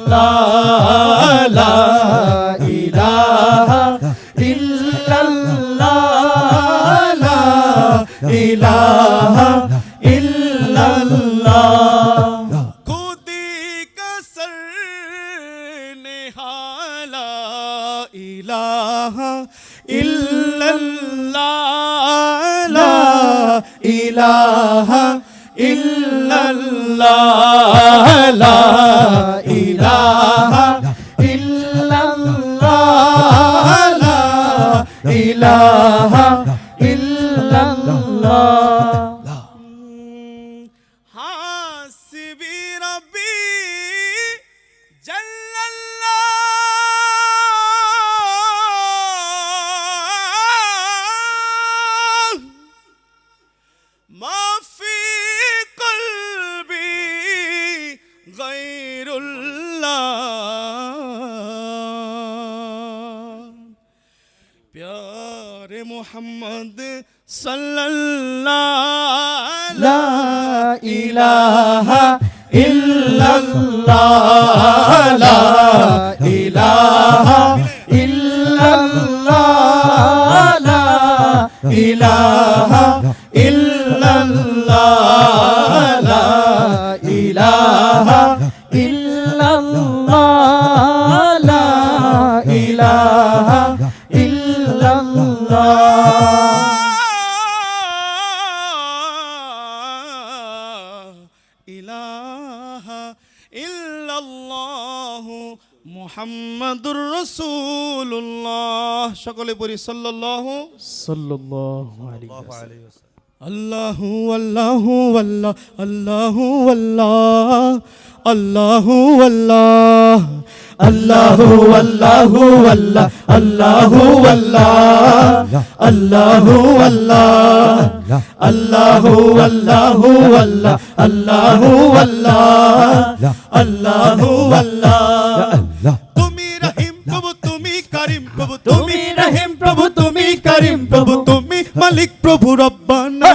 ইল্লাল্লাহ লা ইলাহা ইল্লাল্লাহ লা ইলাহা ইল্লাল্লাহ খুদি কসর নেহালা ইলাহা ইল্লাল্লাহ লা ইলাহা ইল্লাল্লাহ লা ইলাহা ইল্লাল্লাহ লা ইলাহা ইল্লাল্লাহ হাসবি রব্বি জাল্লাল্লাহ মা ফি কলবি গায়রুল্লাহ प्यारे मोहम्मद सल्लल्लाहु ला इलाहा इल्लल्लाह ला इलाहा इल्लल्लाह ला इलाहा इल्लल्लाह ला इलाहा इल्लल्लाह ला इलाहा ইলাহা ইল্লাল্লাহু মুহাম্মাদুর রাসূলুল্লাহ সকলে পড়ি সাল্লাল্লাহু আলাইহি ওয়াসাল্লাম আল্লাহু আল্লাহু আল্লাহ আল্লাহু আল্লাহ আল্লাহু আল্লাহ Allahu Allahu Allah Allahu Allah Allahu Allah Allahu Allahu Allah Allahu Allah Allahu Allah Tumi Rahim Prabhu Tumi Karim Prabhu Tumi Rahim Prabhu Tumi Karim Prabhu Tumi Malik Prabhu Rabbana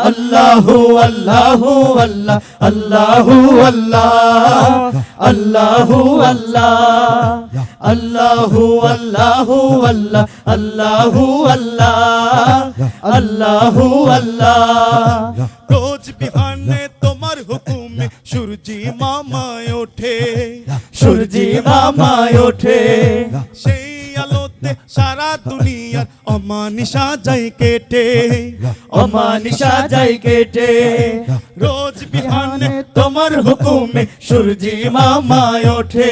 Allahu Allahu Allah Allahu Allah Allahu Allah Allahu Allahu Allah Allahu Allah Allahu Allah रोज बिहाने तुम्हार हुकुम में सूरजी मामाय उठे सूरजी मामाय उठे সেই আলোতে সারা দুনিয়ার অমানিশা যায় কেটে অমানিশা যায় কেটে রোজ বিহানে তোমার হুকুমে সূর্যি মামায় ওঠে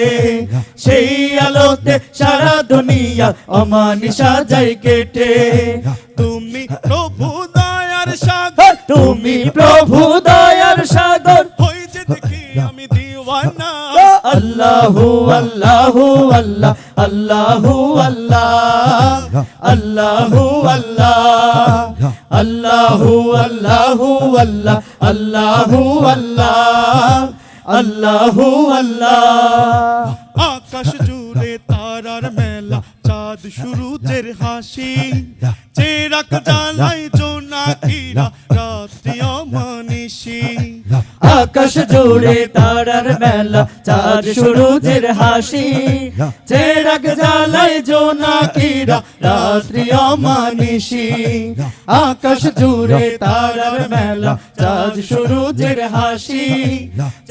সেই আলোতে সারা দুনিয়া অমানিশা যায় কেটে তুমি প্রভু দয়ার সাগর তুমি প্রভু দয়ার সাগর হই যে দেখি আমি দিওয়ানা আল্লাহু আল্লাহু আল্লাহ আল্লাহু আল্লাহ আল্লাহু আল্লাহ আল্লাহু আল্লাহু আল্লাহ আল্লাহু আল্লাহ আল্লাহু আল্লাহ আকাশ জুড়ে তারার মেলা চাঁদ সূরজের হাসি চেরাক জ্বালায় জোনাকিরা রাত্রি অমানিশি আকাশ জুড়ে তারার মেলা চাঁদ সূরজের হাসি চেরাক জ্বালায় জোনাকিরা রাত্রি অমানিশি আকাশ জুড়ে তারার মেলা চাঁদ সূরজের হাসি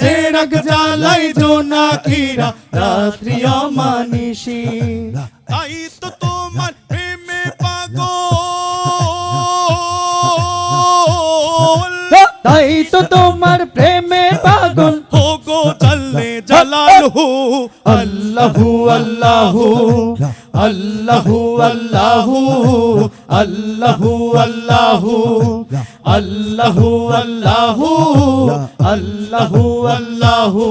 চেরাক জ্বালায় জোনাকিরা রাত্রি অমানিশি তাই তো তোমার প্রেমে পাগল তাই তো তোমার প্রেমে পাগল হো গো জাল্লে জালালহু আল্লাহু আল্লাহু আল্লাহু আল্লাহু আল্লাহু আল্লাহু আল্লাহু আল্লাহু আল্লাহু আল্লাহু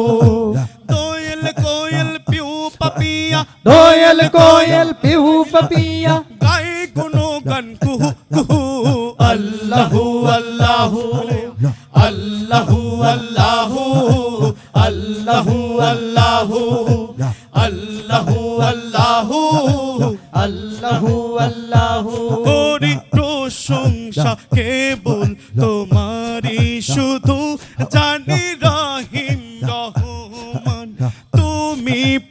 দোয়েল কোয়েল পিউ পাপিয়া দোয়েল কোয়েল পিউ পাপিয়া গায় কোনো গান কুহু কুহু আল্লাহু আল্লাহু আল্লাহু আল্লাহু আল্লাহু আল্লাহু আল্লাহু আল্লাহু আল্লাহু আল্লাহু ওরে প্রশংসা কেবল তোমারই শুধু জানি রহিম রহমান তুমি